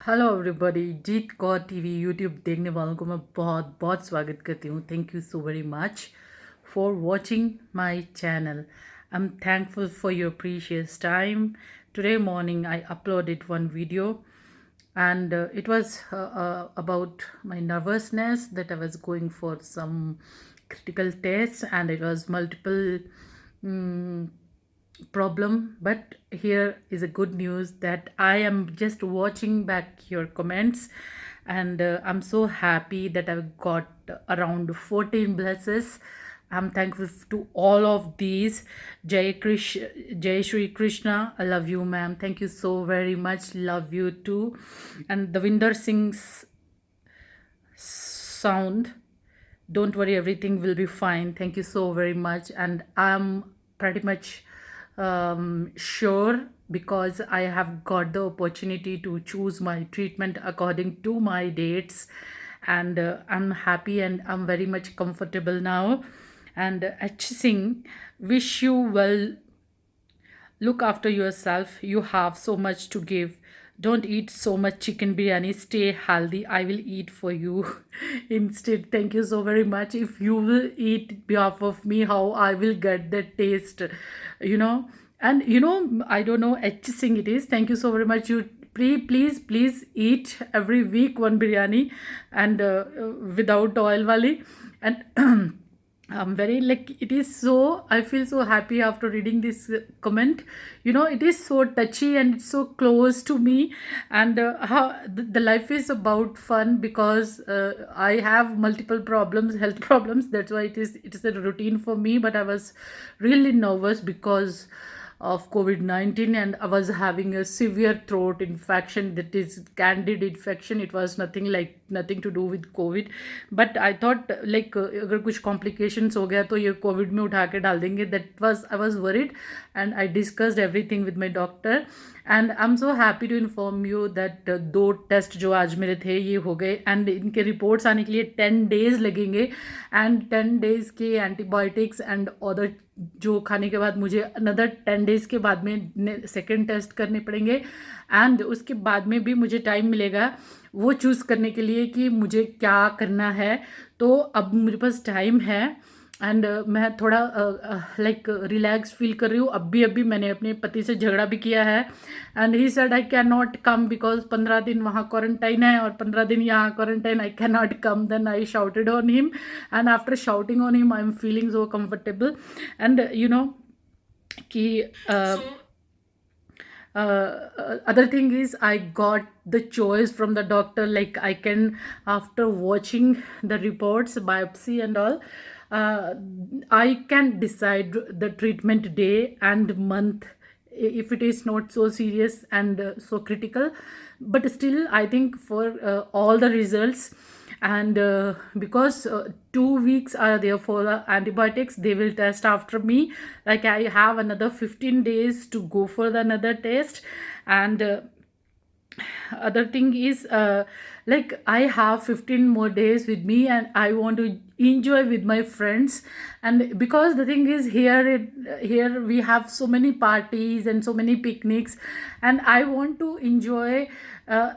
Hello everybody. Jeet Kaur TV YouTube देखने वालों को मैं बहुत बहुत स्वागत करती हूँ। Thank you so very much for watching my channel. I am thankful for your precious time. Today morning I uploaded one video, and it was about my nervousness that I was going for some critical tests, and it was multiple mm, problem. But here is a good news that I am just watching back your comments, and I'm so happy that I've got around 14 blesses. I'm thankful to all of these. Jai Shri Krishna, I love you, ma'am. Thank you so very much. Love you too. And the Vinder Singh's sound, don't worry, everything will be fine. Thank you so very much. And I'm pretty much sure, because I have got the opportunity to choose my treatment according to my dates, and I'm happy and I'm very much comfortable now. And H Singh, wish you well. Look after yourself. You have so much to give. Don't eat so much chicken biryani. Stay healthy. I will eat for you instead. Thank you so very much. If you will eat behalf of me, how I will get that taste, you know. And I don't know H Singh it is. Thank you so very much. You please eat every week one biryani, and without oil wali. And I'm very, like, it is so, I feel so happy after reading this comment. It is so touchy and it's so close to me. And how the life is about fun, because I have multiple problems, health problems. That's why it is a routine for me. But I was really nervous because of COVID-19, and I was having a severe throat infection, that is candid infection. It was nothing to do with COVID. But I thought, like, अगर कुछ complications हो गया तो ये COVID में उठा के डाल देंगे. I was worried, and I discussed everything with my doctor. And I am so happy to inform you that 2 test जो आज मेरे थे ये हो गए, एंड इनके रिपोर्ट्स आने के लिए 10 डेज़ लगेंगे. एंड 10 डेज़ के एंटीबायोटिक्स एंड अदर जो खाने के बाद मुझे अनदर 10 डेज़ के बाद में सेकेंड टेस्ट करने पड़ेंगे. एंड उसके बाद में भी मुझे टाइम मिलेगा वो चूज़ करने के लिए कि मुझे क्या करना है. तो अब मेरे पास टाइम है, एंड मैं थोड़ा लाइक रिलैक्स फील कर रही हूँ. अभी मैंने अपने पति से झगड़ा भी किया है, and he said I can not come because 15 दिन वहाँ क्वारंटाइन है और 15 दिन यहाँ quarantine. I can not come. Then I shouted on him, and after shouting on him I am feeling so comfortable. And कि other thing is, I got the choice from the doctor. Like, I can, after watching the reports, biopsy and all, I can decide the treatment day and month, if it is not so serious and so critical. But still, I think for all the results, and because 2 weeks are there for the antibiotics, they will test after me. Like, I have another 15 days to go for the another test. And other thing is, like, I have 15 more days with me, and I want to enjoy with my friends. And because the thing is, here we have so many parties and so many picnics, and I want to enjoy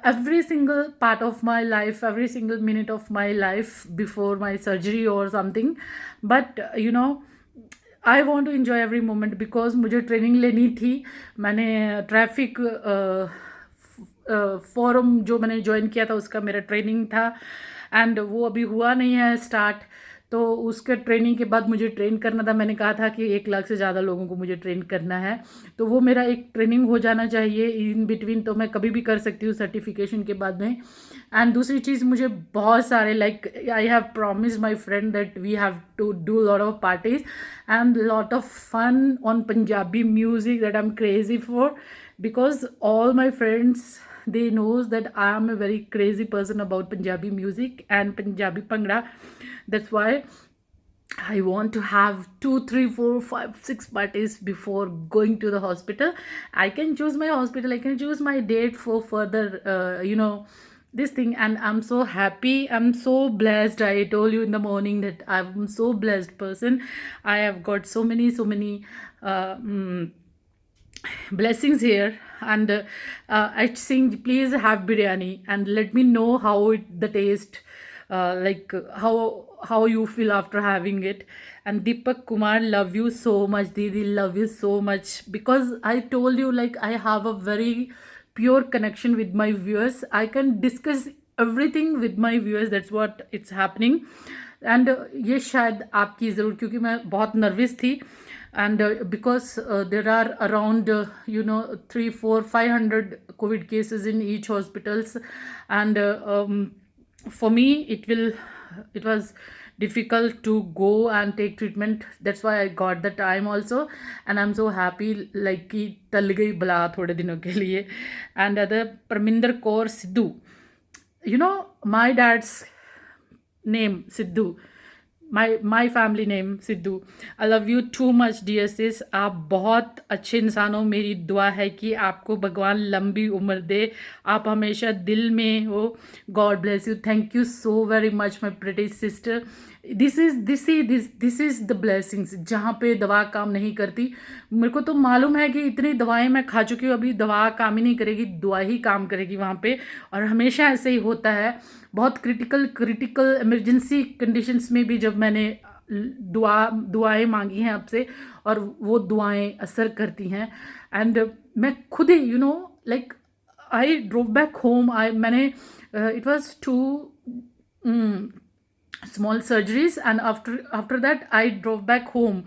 every single part of my life, every single minute of my life before my surgery or something. But I want to enjoy every moment, because मुझे training लेनी थी. मैंने traffic forum जो मैंने join किया था उसका मेरा ट्रेनिंग था, एंड वो अभी हुआ नहीं है स्टार्ट. तो उसके ट्रेनिंग के बाद मुझे ट्रेन करना था. मैंने कहा था कि 1 लाख से ज़्यादा लोगों को मुझे ट्रेन करना है, तो वो मेरा एक ट्रेनिंग हो जाना चाहिए इन बिटवीन. तो मैं कभी भी कर सकती हूँ सर्टिफिकेशन के बाद में. एंड दूसरी चीज़, मुझे बहुत सारे, like, I have promise my friend that we have to do lot of parties and lot of fun on Punjabi music that I'm crazy for, because all my friends, they knows that I am a very crazy person about Punjabi music and Punjabi Bhangra. That's why I want to have 2, 3, 4, 5, 6 parties before going to the hospital. I can choose my hospital, I can choose my date for further this thing. And I'm so happy, I'm so blessed. I told you in the morning that I'm so blessed person. I have got so many blessings here. and I'd saying please have biryani and let me know how the taste, like how you feel after having it. And Deepak Kumar, love you so much, Didi, love you so much, because I told you like I have a very pure connection with my viewers. I can discuss everything with my viewers, that's what it's happening. And ये शायद आपकी ज़रूर, क्योंकि मैं बहुत nervous थी, and because there are around 3 4 500 covid cases in each hospitals, and for me it was difficult to go and take treatment. That's why I got the time also, and I'm so happy like कि टल गई बला थोड़े दिनों के लिए. And other Parminder Kaur Sidhu, you know my dad's name Sidhu, my family name Sidhu. I love you too much dear sis. आप बहुत अच्छे इंसान हो. मेरी दुआ है कि आपको भगवान लंबी उम्र दे, आप हमेशा दिल में हो. God bless you. Thank you so very much my pretty sister. This is the blessings. जहाँ पे दवा काम नहीं करती, मेरे को तो मालूम है कि इतनी दवाएं मैं खा चुकी हूँ, अभी दवा काम ही नहीं करेगी, दुआ ही काम करेगी वहाँ पे. और हमेशा ऐसे ही होता है. बहुत क्रिटिकल इमरजेंसी कंडीशंस में भी जब मैंने दुआएं मांगी हैं आपसे, और वो दुआएं असर करती हैं. एंड मैं खुद ही like I drove back home. मैंने it was 2 small surgeries, and after that I drove back home,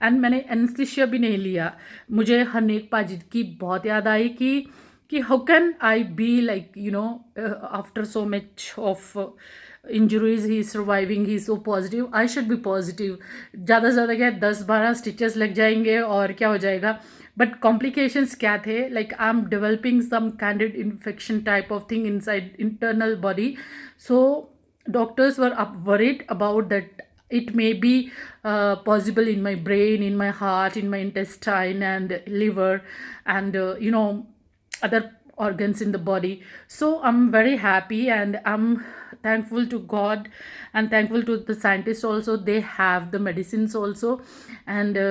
and मैंने एनेस्थीसिया भी नहीं लिया. मुझे हरनेक पाजी की बहुत याद आई कि how can I be like after so much of injuries he surviving, he so positive. I should be positive. ज़्यादा से ज़्यादा क्या 10 12 स्टिचेस लग जाएंगे और क्या हो जाएगा. बट कॉम्प्लिकेशंस क्या थे, like I am developing some candid infection type of thing inside internal body. So doctors were worried about that it may be possible in my brain, in my heart, in my intestine and liver, and other organs in the body. So I'm very happy, and I'm thankful to God and thankful to the scientists also. They have the medicines also, and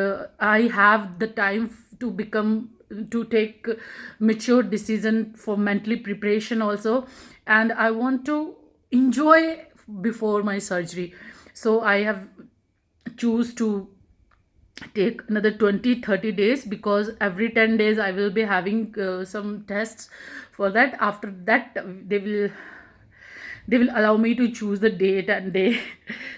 I have the time to take mature decision for mentally preparation also, and I want to enjoy before my surgery. So I have choose to take another 20 30 days, because every 10 days I will be having some tests. For that, after that they will allow me to choose the date and day.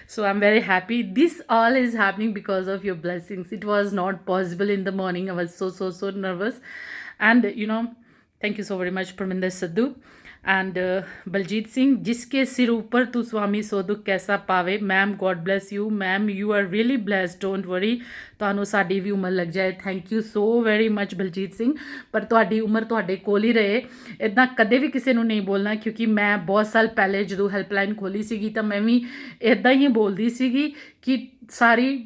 So I'm very happy. This all is happening because of your blessings. It was not possible in the morning. I was so nervous. And thank you so very much Parminder Sidhu. And Baljit Singh, जिसके सिर ऊपर तू स्वामी सो दुख कैसा पावे. Ma'am God bless you. Ma'am you are really blessed, don't worry. ਤੁਹਾਨੂੰ ਸਾਡੀ ਵੀ ਉਮਰ ਲੱਗ ਜਾਏ. Thank you so very much Baljit Singh. ਪਰ ਤੁਹਾਡੀ ਉਮਰ ਤੁਹਾਡੇ ਕੋਲ ਹੀ ਰਹੇ. ਇੱਦਾਂ ਕਦੇ ਵੀ ਕਿਸੇ ਨੂੰ ਨਹੀਂ ਬੋਲਣਾ, ਕਿਉਂਕਿ ਮੈਂ ਬਹੁਤ ਸਾਲ ਪਹਿਲੇ ਜਦੋਂ ਹੈਲਪਲਾਈਨ ਖੋਲੀ ਸੀਗੀ ਤਾਂ ਮੈਂ ਵੀ ਇੱਦਾਂ ਹੀ ਬੋਲਦੀ ਸੀਗੀ ਕਿ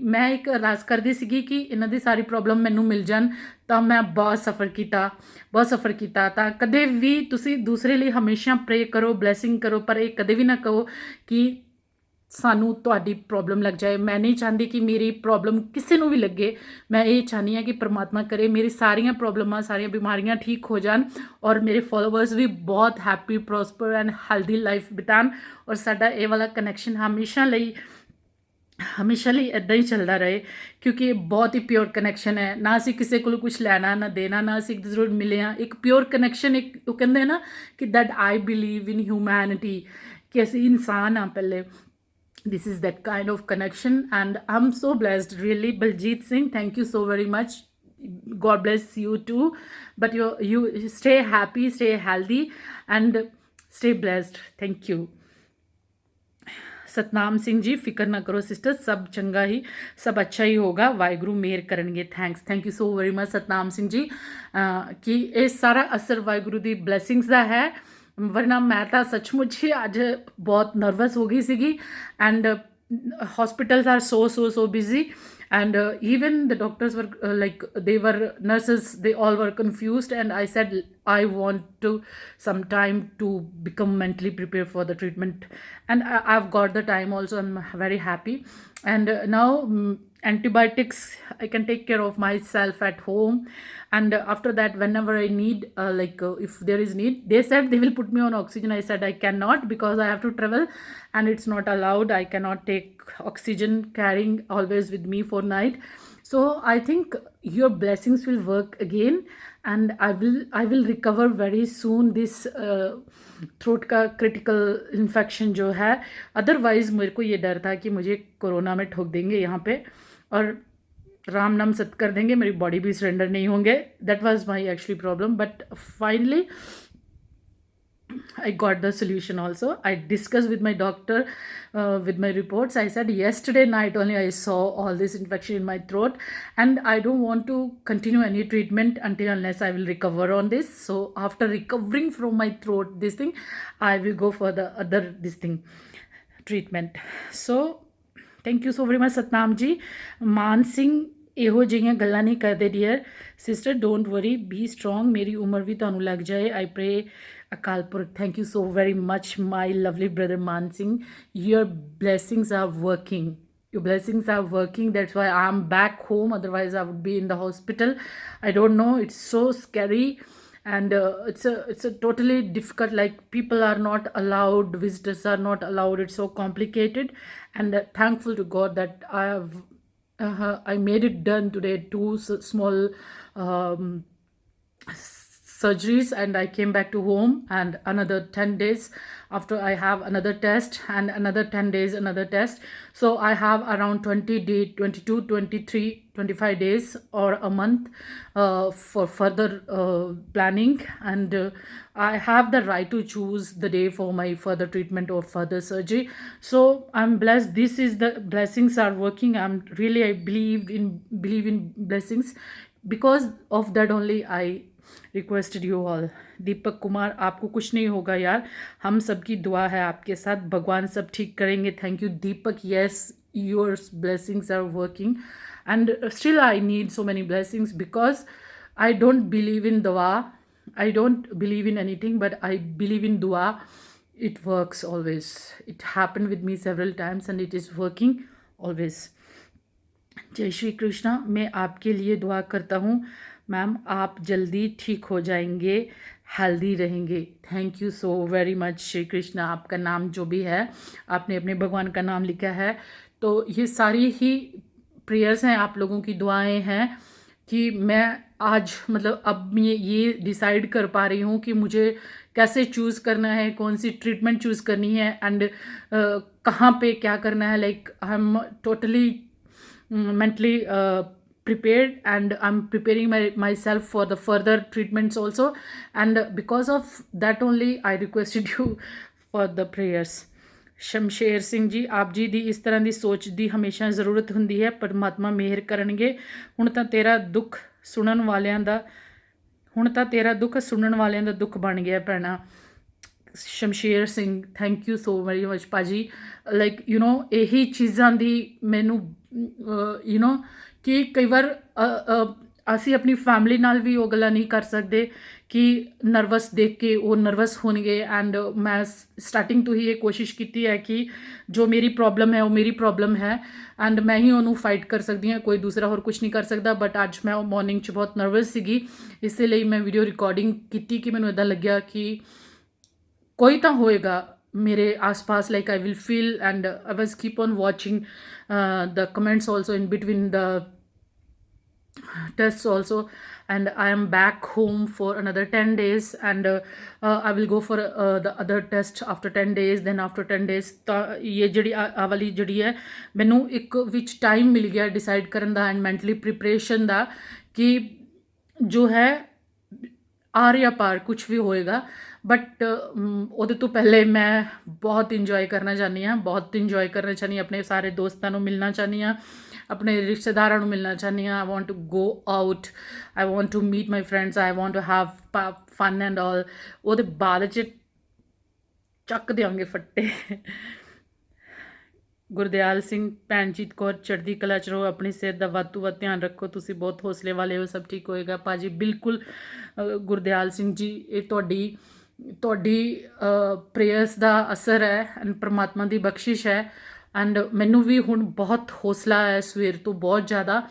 ਮੈਂ ਇੱਕ ਅਰਦਾਸ ਕਰਦੀ ਸੀਗੀ ਕਿ ਇਹਨਾਂ ਦੀ ਸਾਰੀ ਪ੍ਰੋਬਲਮ ਮੈਨੂੰ ਮਿਲ ਜਾਣ. ਤਾਂ ਮੈਂ ਬਹੁਤ ਸਫਰ ਕੀਤਾ. ਤਾਂ ਕਦੇ ਵੀ ਤੁਸੀਂ ਦੂਸਰੇ ਲਈ ਹਮੇਸ਼ਾ ਪ੍ਰੇ ਕਰੋ, ਬਲੈਸਿੰਗ ਕਰੋ, ਪਰ ਇਹ ਕਦੇ ਵੀ ਨਾ ਕਹੋ ਕਿ ਸਾਨੂੰ ਤੁਹਾਡੀ ਪ੍ਰੋਬਲਮ ਲੱਗ ਜਾਏ. ਮੈਂ ਨਹੀਂ ਚਾਹੁੰਦੀ ਕਿ ਮੇਰੀ ਪ੍ਰੋਬਲਮ ਕਿਸੇ ਨੂੰ ਵੀ ਲੱਗੇ. ਮੈਂ ਇਹ ਚਾਹੁੰਦੀ ਹਾਂ ਕਿ ਪ੍ਰਮਾਤਮਾ ਕਰੇ ਮੇਰੀ ਸਾਰੀਆਂ ਪ੍ਰੋਬਲਮਾਂ, ਸਾਰੀਆਂ ਬਿਮਾਰੀਆਂ ਠੀਕ ਹੋ ਜਾਣ, ਔਰ ਮੇਰੇ ਫੋਲੋਵਰਸ ਵੀ ਬਹੁਤ happy, prosper and healthy life ਬਿਤਾਉਣ, ਔਰ ਸਾਡਾ ਇਹ ਵਾਲਾ ਕਨੈਕਸ਼ਨ ਹਮੇਸ਼ਾ ਲਈ ਇੱਦਾਂ ਹੀ ਚੱਲਦਾ ਰਹੇ, ਕਿਉਂਕਿ ਇਹ ਬਹੁਤ ਹੀ ਪਿਓਰ ਕਨੈਕਸ਼ਨ ਹੈ. ਨਾ ਅਸੀਂ ਕਿਸੇ ਕੋਲੋਂ ਕੁਝ ਲੈਣਾ ਨਾ ਦੇਣਾ, ਨਾ ਅਸੀਂ ਇੱਕ ਦੂਸਰੇ ਨੂੰ ਮਿਲੇ ਹਾਂ. ਇੱਕ ਪਿਓਰ ਕਨੈਕਸ਼ਨ, ਇੱਕ ਉਹ ਕਹਿੰਦੇ ਨਾ ਕਿ that I believe in humanity, ਕਿ ਅਸੀਂ ਇਨਸਾਨ ਹਾਂ ਪਹਿਲੇ. This is that kind of connection, and I'm so blessed really. Baljit Singh, thank you so very much. God bless you too, but you stay happy, stay healthy, and stay blessed. Thank you. Satnam Singh जी, फिक्र ना करो sister, सब चंगा ही, सब अच्छा ही होगा, वाहिगुरू मेहर करनगे. Thank you so very much Satnam Singh ji. कि ਇਹ ਸਾਰਾ ਅਸਰ ਵਾਹਿਗੁਰੂ ਦੀ ਬਲੈਸਿੰਗਸ ਦਾ ਹੈ. ਵਰਨਾ ਮੈਂ ਤਾਂ ਸੱਚਮੁੱਚ ਹੀ ਅੱਜ ਬਹੁਤ ਨਰਵਸ ਹੋ ਗਈ ਸੀਗੀ. And hospitals are so busy, and even the doctors were nurses, they all were confused, and I said I want some time to become mentally prepared for the treatment, and I've got the time also. I'm very happy. And now antibiotics. I can take care of myself at home, and after that, whenever I need, if there is need, they said they will put me on oxygen. I said I cannot, because I have to travel and it's not allowed. I cannot take oxygen carrying always with me for night. So I think your blessings will work again, and I will recover very soon this throat का critical infection जो है. Otherwise मेरे को ये डर था कि मुझे कोरोना में ठोक देंगे यहाँ पे और राम नाम सत कर देंगे, मेरी बॉडी भी सरेंडर नहीं होंगे. That was my actually problem, but finally I got the solution also. I discussed with my doctor with my reports. I said yesterday night only I saw all this infection in my throat, and I don't want to continue any treatment until unless I will recover on this. So after recovering from my throat this thing, I will go for the other this thing treatment. So thank you so very much Satnam ji. मान सिंह ਇਹੋ ਜਿਹੀਆਂ ਗੱਲਾਂ ਨਹੀਂ ਕਰਦੇ dear sister, don't worry, be strong, ਮੇਰੀ ਉਮਰ ਵੀ ਤੁਹਾਨੂੰ ਲੱਗ ਜਾਏ. ਆਈ pray Akal Purakh. Thank you so very much my lovely brother Maan Singh. Your blessings are working. Your blessings are working. That's why I'm back home. Otherwise, I would be in the hospital. I don't know. It's so scary, and it's a totally difficult. Like people are not allowed, visitors are not allowed. It's so complicated, and thankful to God that I made it done today. Two small surgeries, and I came back to home, and another 10 days after I have another test, and another 10 days another test. So I have around 20 days, 22, 23, 25 days or a month for further planning, and I have the right to choose the day for my further treatment or further surgery. So I'm blessed. This is the blessings are working. I believe in blessings. Because of that only I requested you all. Deepak Kumar, आपको कुछ नहीं होगा यार, हम सबकी दुआ है आपके साथ, भगवान सब ठीक करेंगे. Thank you Deepak. Yes, your blessings are working, and still I need so many blessings, because I don't believe in दुआ. I don't believe in anything, but I believe in दुआ. It works always. It happen with me several times, and it is working always. जय श्री कृष्णा. मैं आपके लिए दुआ करता हूँ ma'am, आप जल्दी ठीक हो जाएंगे, हेल्दी रहेंगे. Thank you so very much Shri Krishna. आपका नाम जो भी है, आपने अपने भगवान का नाम लिखा है, तो ये सारी ही प्रेयर्स हैं, आप लोगों की दुआएं हैं कि मैं आज मतलब अब मैं ये डिसाइड कर पा रही हूँ कि मुझे कैसे चूज़ करना है, कौन सी ट्रीटमेंट चूज़ करनी है, एंड कहाँ पे क्या करना है. Like I am totally mentally prepared, and I'm preparing myself for the further treatments also, and because of that only I requested you for the prayers. Shamsher Singh ji, ਆਪ ਜੀ ਦੀ ਇਸ ਤਰ੍ਹਾਂ ਦੀ ਸੋਚ ਦੀ ਹਮੇਸ਼ਾ ਜ਼ਰੂਰਤ ਹੁੰਦੀ ਹੈ. ਪਰਮਾਤਮਾ ਮਿਹਰ ਕਰਨਗੇ. ਹੁਣ ਤਾਂ ਤੇਰਾ ਦੁੱਖ ਸੁਣਨ ਵਾਲਿਆਂ ਦਾ ਦੁੱਖ ਬਣ ਗਿਆ ਭੈਣਾ. Shamsher Singh, thank you so very much ਭਾਜੀ. ਲਾਈਕ ਇਹੀ ਚੀਜ਼ਾਂ ਦੀ ਮੈਨੂੰ ਕਿ ਕਈ ਵਾਰ ਅਸੀਂ ਆਪਣੀ ਫੈਮਿਲੀ ਨਾਲ ਵੀ ਉਹ ਗੱਲਾਂ ਨਹੀਂ ਕਰ ਸਕਦੇ ਕਿ ਨਰਵਸ ਦੇਖ ਕੇ ਉਹ ਨਰਵਸ ਹੋਣਗੇ. ਐਂਡ ਮੈਂ ਸਟਾਰਟਿੰਗ ਤੋਂ ਹੀ ਇਹ ਕੋਸ਼ਿਸ਼ ਕੀਤੀ ਹੈ ਕਿ ਜੋ ਮੇਰੀ ਪ੍ਰੋਬਲਮ ਹੈ ਉਹ ਮੇਰੀ ਪ੍ਰੋਬਲਮ ਹੈ, ਐਂਡ ਮੈਂ ਹੀ ਉਹਨੂੰ ਫਾਈਟ ਕਰ ਸਕਦੀ ਹਾਂ, ਕੋਈ ਦੂਸਰਾ ਹੋਰ ਕੁਝ ਨਹੀਂ ਕਰ ਸਕਦਾ. ਬਟ ਅੱਜ ਮੈਂ ਮਾਰਨਿੰਗ 'ਚ ਬਹੁਤ ਨਰਵਸ ਸੀਗੀ, ਇਸੇ ਲਈ ਮੈਂ ਵੀਡੀਓ ਰਿਕਾਰਡਿੰਗ ਕੀਤੀ ਕਿ ਮੈਨੂੰ ਇੱਦਾਂ ਲੱਗਿਆ ਕਿ ਕੋਈ ਤਾਂ ਹੋਏਗਾ ਮੇਰੇ ਆਸ-ਪਾਸ. Like I will feel, and I was keep on watching the comments also in between the tests also, and I am back home for another 10 days, and I will go for the other test after 10 days. then after 10 days ਤਾਂ ਇਹ ਜਿਹੜੀ ਆ ਵਾਲੀ ਜਿਹੜੀ ਹੈ ਮੈਨੂੰ ਇੱਕ ਵਿੱਚ ਟਾਈਮ ਮਿਲ ਗਿਆ ਡਿਸਾਈਡ ਕਰਨ ਦਾ ਐਂਡ ਮੈਂਟਲੀ ਪ੍ਰੀਪਰੇਸ਼ਨ ਦਾ ਕਿ ਜੋ ਹੈ ਆਰ ਜਾਂ ਪਾਰ ਕੁਛ ਵੀ ਹੋਏਗਾ. ਬਟ ਉਹਦੇ ਤੋਂ ਪਹਿਲੇ ਮੈਂ ਬਹੁਤ ਇੰਜੋਏ ਕਰਨਾ ਚਾਹੁੰਦੀ ਹਾਂ, ਆਪਣੇ ਸਾਰੇ ਦੋਸਤਾਂ ਨੂੰ ਮਿਲਣਾ ਚਾਹੁੰਦੀ ਹਾਂ, ਆਪਣੇ ਰਿਸ਼ਤੇਦਾਰਾਂ ਨੂੰ ਮਿਲਣਾ ਚਾਹੁੰਦੀ ਹਾਂ. I want to go out, I want to meet my friends, I want to have fun and all. ਉਹਦੇ ਬਾਅਦ 'ਚ ਚੱਕ ਦਿਆਂਗੇ ਫੱਟੇ. ਗੁਰਦਿਆਲ ਸਿੰਘ, ਭੈਣਜੀਤ ਕੌਰ, ਚੜ੍ਹਦੀ ਕਲਾ 'ਚ ਰਹੋ, ਆਪਣੀ ਸਿਹਤ ਦਾ ਵੱਧ ਤੋਂ ਵੱਧ ਧਿਆਨ ਰੱਖੋ, ਤੁਸੀਂ ਬਹੁਤ ਹੌਸਲੇ ਵਾਲੇ ਹੋ, ਸਭ ਠੀਕ ਹੋਏਗਾ. ਭਾਜੀ ਬਿਲਕੁਲ ਗੁਰਦਿਆਲ ਸਿੰਘ ਜੀ, ਇਹ ਤੁਹਾਡੀ ਪ੍ਰੇਅਰਸ ਦਾ ਅਸਰ ਹੈ, ਐਂਡ ਪਰਮਾਤਮਾ ਦੀ ਬਖਸ਼ਿਸ਼ ਹੈ, ਐਂਡ ਮੈਨੂੰ ਵੀ ਹੁਣ ਬਹੁਤ ਹੌਸਲਾ ਹੈ ਸਵੇਰ ਤੋਂ ਬਹੁਤ ਜ਼ਿਆਦਾ।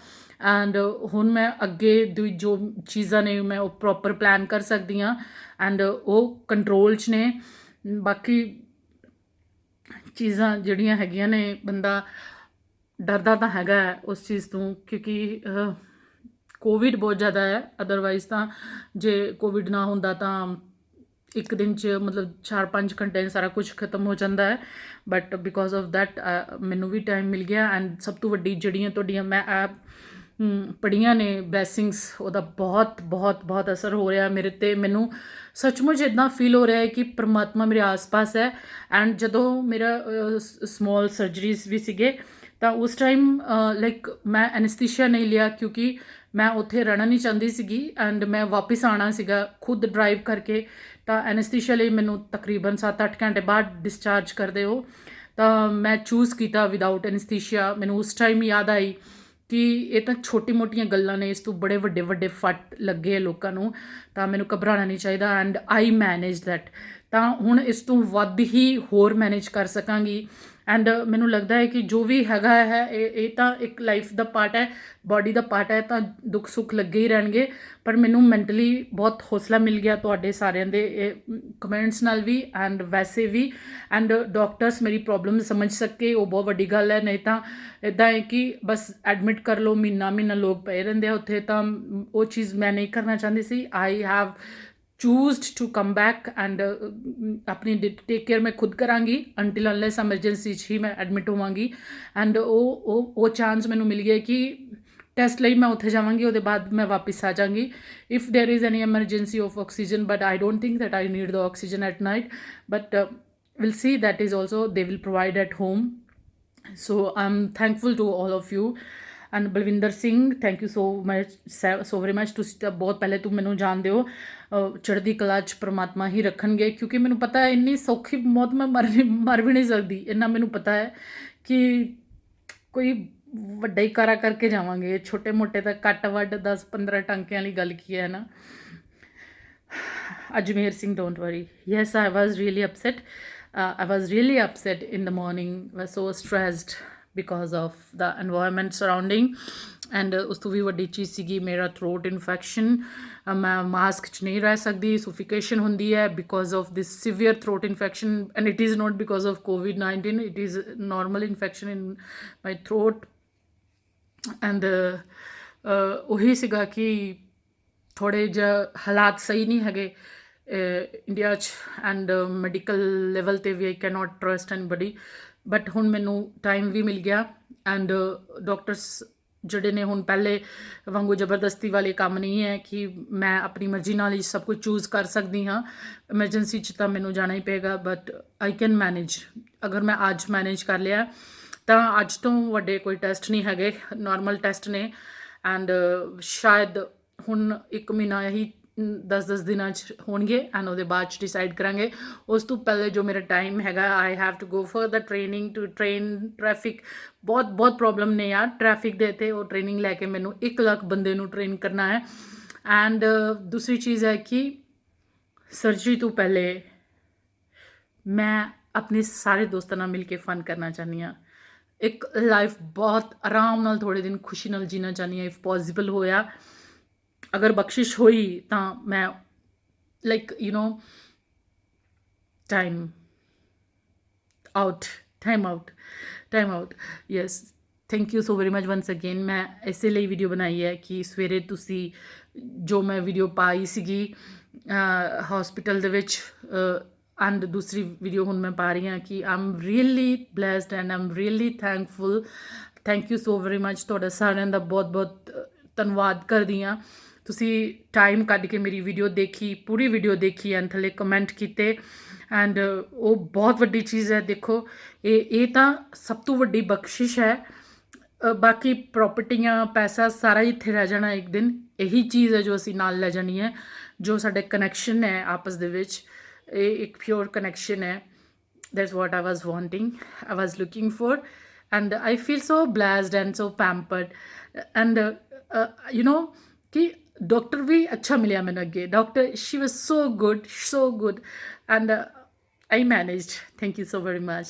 ਐਂਡ ਹੁਣ ਮੈਂ ਅੱਗੇ ਦੀ ਜੋ ਚੀਜ਼ਾਂ ਨੇ ਮੈਂ ਉਹ ਪ੍ਰੋਪਰ ਪਲਾਨ ਕਰ ਸਕਦੀ ਹਾਂ ਐਂਡ ਉਹ ਕੰਟਰੋਲ 'ਚ ਨੇ। ਬਾਕੀ ਚੀਜ਼ਾਂ ਜਿਹੜੀਆਂ ਹੈਗੀਆਂ ਨੇ ਬੰਦਾ ਡਰਦਾ ਤਾਂ ਹੈਗਾ ਹੈ ਉਸ ਚੀਜ਼ ਤੋਂ, ਕਿਉਂਕਿ ਕੋਵਿਡ ਬਹੁਤ ਜ਼ਿਆਦਾ ਹੈ। ਅਦਰਵਾਈਜ਼ ਤਾਂ ਜੇ ਕੋਵਿਡ ਨਾ ਹੁੰਦਾ ਤਾਂ ਇੱਕ ਦਿਨ 'ਚ ਮਤਲਬ 4-5 ਘੰਟੇ 'ਚ ਸਾਰਾ ਕੁਝ ਖਤਮ ਹੋ ਜਾਂਦਾ ਹੈ। ਬਟ ਬਿਕੋਜ਼ ਆਫ ਦੈਟ ਮੈਨੂੰ ਵੀ ਟਾਈਮ ਮਿਲ ਗਿਆ। ਐਂਡ ਸਭ ਤੋਂ ਵੱਡੀ ਜਿਹੜੀਆਂ ਤੁਹਾਡੀਆਂ ਮੈਂ ਐਪ ਪੜ੍ਹੀਆਂ ਨੇ ਬਲੈਸਿੰਗਸ, ਉਹਦਾ ਬਹੁਤ ਬਹੁਤ ਬਹੁਤ ਅਸਰ ਹੋ ਰਿਹਾ ਮੇਰੇ 'ਤੇ। ਮੈਨੂੰ ਸੱਚਮੁੱਚ ਇੱਦਾਂ ਫੀਲ ਹੋ ਰਿਹਾ ਹੈ ਕਿ ਪਰਮਾਤਮਾ ਮੇਰੇ ਆਸ-ਪਾਸ ਹੈ। ਐਂਡ ਜਦੋਂ ਮੇਰਾ ਸਮੋਲ ਸਰਜਰੀਜ਼ ਵੀ ਸੀਗੇ ਤਾਂ ਉਸ ਟਾਈਮ ਲਾਈਕ ਮੈਂ ਐਨਸਥੀਸ਼ੀਆ ਨਹੀਂ ਲਿਆ, ਕਿਉਂਕਿ ਮੈਂ ਉੱਥੇ ਰਹਿਣਾ ਨਹੀਂ ਚਾਹੁੰਦੀ ਸੀਗੀ ਐਂਡ ਮੈਂ ਵਾਪਿਸ ਆਉਣਾ ਸੀਗਾ ਖੁਦ ਡਰਾਈਵ ਕਰਕੇ। ਤਾਂ ਐਨਸਥੀਸ਼ੀਆ ਲਈ ਮੈਨੂੰ ਤਕਰੀਬਨ 7-8 ਘੰਟੇ ਬਾਅਦ ਡਿਸਚਾਰਜ ਕਰਦੇ ਹੋ। ਤਾਂ ਮੈਂ ਚੂਜ਼ ਕੀਤਾ ਵਿਦਾਊਟ ਐਨਸਥੀਸ਼ੀਆ। ਮੈਨੂੰ ਉਸ ਟਾਈਮ ਯਾਦ ਆਈ ਕਿ ਇਹ ਤਾਂ ਛੋਟੀ ਮੋਟੀਆਂ ਗੱਲਾਂ ਨੇ, ਇਸ ਤੋਂ ਬੜੇ ਵੱਡੇ ਵੱਡੇ ਫੱਟ ਲੱਗੇ ਆ ਲੋਕਾਂ ਨੂੰ, ਤਾਂ ਮੈਨੂੰ ਘਬਰਾਉਣਾ ਨਹੀਂ ਚਾਹੀਦਾ। And I manage that. ਤਾਂ ਹੁਣ ਇਸ ਤੋਂ ਵੱਧ ਹੀ ਹੋਰ ਮੈਨੇਜ ਕਰ ਸਕਾਂਗੀ। ਐਂਡ ਮੈਨੂੰ ਲੱਗਦਾ ਹੈ ਕਿ ਜੋ ਵੀ ਹੈਗਾ ਹੈ ਇਹ ਤਾਂ ਇੱਕ ਲਾਈਫ ਦਾ ਪਾਰਟ ਹੈ, ਬਾਡੀ ਦਾ ਪਾਰਟ ਹੈ, ਤਾਂ ਦੁੱਖ ਸੁੱਖ ਲੱਗੇ ਹੀ ਰਹਿਣਗੇ। ਪਰ ਮੈਨੂੰ ਮੈਂਟਲੀ ਬਹੁਤ ਹੌਸਲਾ ਮਿਲ ਗਿਆ ਤੁਹਾਡੇ ਸਾਰਿਆਂ ਦੇ ਕਮੈਂਟਸ ਨਾਲ ਵੀ ਐਂਡ ਵੈਸੇ ਵੀ। ਐਂਡ ਡਾਕਟਰਸ ਮੇਰੀ ਪ੍ਰੋਬਲਮ ਸਮਝ ਸਕੇ, ਉਹ ਬਹੁਤ ਵੱਡੀ ਗੱਲ ਹੈ। ਨਹੀਂ ਤਾਂ ਇੱਦਾਂ ਹੈ ਕਿ ਬਸ ਐਡਮਿਟ ਕਰ ਲਓ, ਮਹੀਨਾ ਮਹੀਨਾ ਲੋਕ ਪਏ ਰਹਿੰਦੇ ਆ ਉੱਥੇ, ਤਾਂ ਉਹ ਚੀਜ਼ ਮੈਂ ਨਹੀਂ ਕਰਨਾ ਚਾਹੁੰਦੀ ਸੀ। I have choosed to come back and ਆਪਣੀ ਟੇਕ ਕੇਅਰ ਮੈਂ ਖੁਦ ਕਰਾਂਗੀ ਅੰਟਿਲ ਅਨਲੈਸ ਐਮਰਜੈਂਸੀ 'ਚ ਹੀ ਮੈਂ ਐਡਮਿਟ ਹੋਵਾਂਗੀ। ਐਂਡ ਉਹ ਚਾਂਸ ਮੈਨੂੰ ਮਿਲ ਗਿਆ ਕਿ ਟੈਸਟ ਲਈ ਮੈਂ ਉੱਥੇ ਜਾਵਾਂਗੀ, ਉਹਦੇ ਬਾਅਦ ਮੈਂ ਵਾਪਿਸ ਆ ਜਾਵਾਂਗੀ if there is any emergency of oxygen. But I don't think that I need the oxygen at night, but we'll see. That is also they will provide at home. So I'm thankful to all of you. And Balwinder Singh, thank you so very much. ਤੁਸੀਂ ਤਾਂ ਬਹੁਤ ਪਹਿਲੇ ਤੋਂ ਮੈਨੂੰ ਜਾਣਦੇ ਹੋ। ਚੜ੍ਹਦੀ ਕਲਾ 'ਚ ਪਰਮਾਤਮਾ ਹੀ ਰੱਖਣਗੇ, ਕਿਉਂਕਿ ਮੈਨੂੰ ਪਤਾ ਹੈ ਇੰਨੀ ਸੌਖੀ ਮੌਤ ਮੈਂ ਮਰ ਵੀ ਨਹੀਂ ਸਕਦੀ। ਇੰਨਾ ਮੈਨੂੰ ਪਤਾ ਹੈ ਕਿ ਕੋਈ ਵੱਡਾ ਹੀ ਕਾਰਾ ਕਰਕੇ ਜਾਵਾਂਗੇ, ਛੋਟੇ ਮੋਟੇ ਤਾਂ ਘੱਟ ਵੱਧ 10-15 ਟਾਂਕਿਆਂ ਵਾਲੀ ਗੱਲ ਕੀ ਹੈ ਨਾ। Ajmer Singh, don't worry. Yes, I was really upset. I was really upset in the morning. I was so stressed because of the environment surrounding. And ਉਸ ਤੋਂ ਵੀ ਵੱਡੀ ਚੀਜ਼ ਸੀਗੀ ਮੇਰਾ ਥਰੋਟ ਇਨਫੈਕਸ਼ਨ। ਮੈਂ ਮਾਸਕ 'ਚ ਨਹੀਂ ਰਹਿ ਸਕਦੀ, ਸੁਫਿਕੇਸ਼ਨ ਹੁੰਦੀ ਹੈ because of this severe throat infection. And it is not because of COVID-19, it is normal infection in my throat. And ਉਹੀ ਸੀਗਾ ਕਿ ਥੋੜ੍ਹੇ ਜਿਹਾ ਹਾਲਾਤ ਸਹੀ ਨਹੀਂ ਹੈਗੇ ਇੰਡੀਆ 'ਚ ਐਂਡ ਮੈਡੀਕਲ ਲੈਵਲ 'ਤੇ ਵੀ I can not trust anybody. But ਹੁਣ ਮੈਨੂੰ ਟਾਈਮ ਵੀ ਮਿਲ ਗਿਆ ਐਂਡ ਡਾਕਟਰਸ ਜਿਹੜੇ ਨੇ ਹੁਣ ਪਹਿਲੇ ਵਾਂਗੂ ਜ਼ਬਰਦਸਤੀ ਵਾਲੇ ਕੰਮ ਨਹੀਂ ਹੈ ਕਿ ਮੈਂ ਆਪਣੀ ਮਰਜ਼ੀ ਨਾਲ ਹੀ ਸਭ ਕੁਝ ਚੂਜ਼ ਕਰ ਸਕਦੀ ਹਾਂ। ਐਮਰਜੈਂਸੀ 'ਚ ਤਾਂ ਮੈਨੂੰ ਜਾਣਾ ਹੀ ਪਏਗਾ, ਬਟ ਆਈ ਕੈਨ ਮੈਨੇਜ। ਅਗਰ ਮੈਂ ਅੱਜ ਮੈਨੇਜ ਕਰ ਲਿਆ ਤਾਂ ਅੱਜ ਤੋਂ ਵੱਡੇ ਕੋਈ ਟੈਸਟ ਨਹੀਂ ਹੈਗੇ, ਨਾਰਮਲ ਟੈਸਟ ਨੇ। ਐਂਡ ਸ਼ਾਇਦ ਹੁਣ 1 ਮਹੀਨਾ ਹੀ 10-10 ਦਿਨਾਂ 'ਚ ਹੋਣਗੇ ਐਂਡ ਉਹਦੇ ਬਾਅਦ 'ਚ ਡਿਸਾਈਡ ਕਰਾਂਗੇ। ਉਸ ਤੋਂ ਪਹਿਲੇ ਜੋ ਮੇਰਾ ਟਾਈਮ ਹੈਗਾ, I have to go for the training to train. Traffic ਬਹੁਤ ਪ੍ਰੋਬਲਮ ਨੇ ਯਾਰ ਟ੍ਰੈਫਿਕ ਦੇ, ਅਤੇ ਉਹ ਟ੍ਰੇਨਿੰਗ ਲੈ ਕੇ ਮੈਨੂੰ 1 ਲੱਖ ਬੰਦੇ ਨੂੰ ਟ੍ਰੇਨ ਕਰਨਾ ਹੈ। ਐਂਡ ਦੂਸਰੀ ਚੀਜ਼ ਹੈ ਕਿ ਸਰਜਰੀ ਤੋਂ ਪਹਿਲੇ ਮੈਂ ਆਪਣੇ ਸਾਰੇ ਦੋਸਤਾਂ ਨਾਲ ਮਿਲ ਕੇ ਫਨ ਕਰਨਾ ਚਾਹੁੰਦੀ ਹਾਂ। ਇੱਕ ਲਾਈਫ ਬਹੁਤ ਆਰਾਮ ਨਾਲ ਥੋੜ੍ਹੇ ਦਿਨ ਖੁਸ਼ੀ ਨਾਲ ਜੀਣਾ ਚਾਹੁੰਦੀ ਹਾਂ, ਇਫ ਪੋਸੀਬਲ ਹੋਇਆ, ਅਗਰ ਬਖਸ਼ਿਸ਼ ਹੋਈ ਤਾਂ ਮੈਂ like time out yes. Thank you so very much once again. ਮੈਂ ਇਸੇ ਲਈ ਵੀਡੀਓ ਬਣਾਈ ਹੈ ਕਿ ਸਵੇਰੇ ਤੁਸੀਂ ਜੋ ਮੈਂ ਵੀਡੀਓ ਪਾਈ ਸੀਗੀ ਹੌਸਪੀਟਲ ਦੇ ਵਿੱਚ, ਐਂਡ ਦੂਸਰੀ ਵੀਡੀਓ ਹੁਣ ਮੈਂ ਪਾ ਰਹੀ ਹਾਂ ਕਿ I'm really blessed and I'm really thankful. Thank you so very much. ਤੁਹਾਡਾ ਸਾਰਿਆਂ ਦਾ ਬਹੁਤ ਬਹੁਤ ਧੰਨਵਾਦ ਕਰਦੀ ਹਾਂ। ਤੁਸੀਂ ਟਾਈਮ ਕੱਢ ਕੇ ਮੇਰੀ ਵੀਡੀਓ ਦੇਖੀ, ਪੂਰੀ ਵੀਡੀਓ ਦੇਖੀ ਐਂਡ ਥੱਲੇ ਕਮੈਂਟ ਕੀਤੇ ਐਂਡ ਉਹ ਬਹੁਤ ਵੱਡੀ ਚੀਜ਼ ਹੈ। ਦੇਖੋ ਇਹ ਤਾਂ ਸਭ ਤੋਂ ਵੱਡੀ ਬਖਸ਼ਿਸ਼ ਹੈ। ਬਾਕੀ ਪ੍ਰੋਪਰਟੀਆਂ, ਪੈਸਾ ਸਾਰਾ ਹੀ ਇੱਥੇ ਰਹਿ ਜਾਣਾ ਇੱਕ ਦਿਨ। ਇਹੀ ਚੀਜ਼ ਹੈ ਜੋ ਅਸੀਂ ਨਾਲ ਲੈ ਜਾਣੀ ਹੈ, ਜੋ ਸਾਡੇ ਕਨੈਕਸ਼ਨ ਹੈ ਆਪਸ ਦੇ ਵਿੱਚ, ਇਹ ਇੱਕ ਪਿਓਰ ਕਨੈਕਸ਼ਨ ਹੈ। That's what I was wanting, I was looking for and I feel so blessed and so pampered. And ਕਿ ਡਾਕਟਰ ਵੀ ਅੱਛਾ ਮਿਲਿਆ ਮੈਨੂੰ ਅੱਗੇ। Doctor she was so good and I managed. Thank you so very much.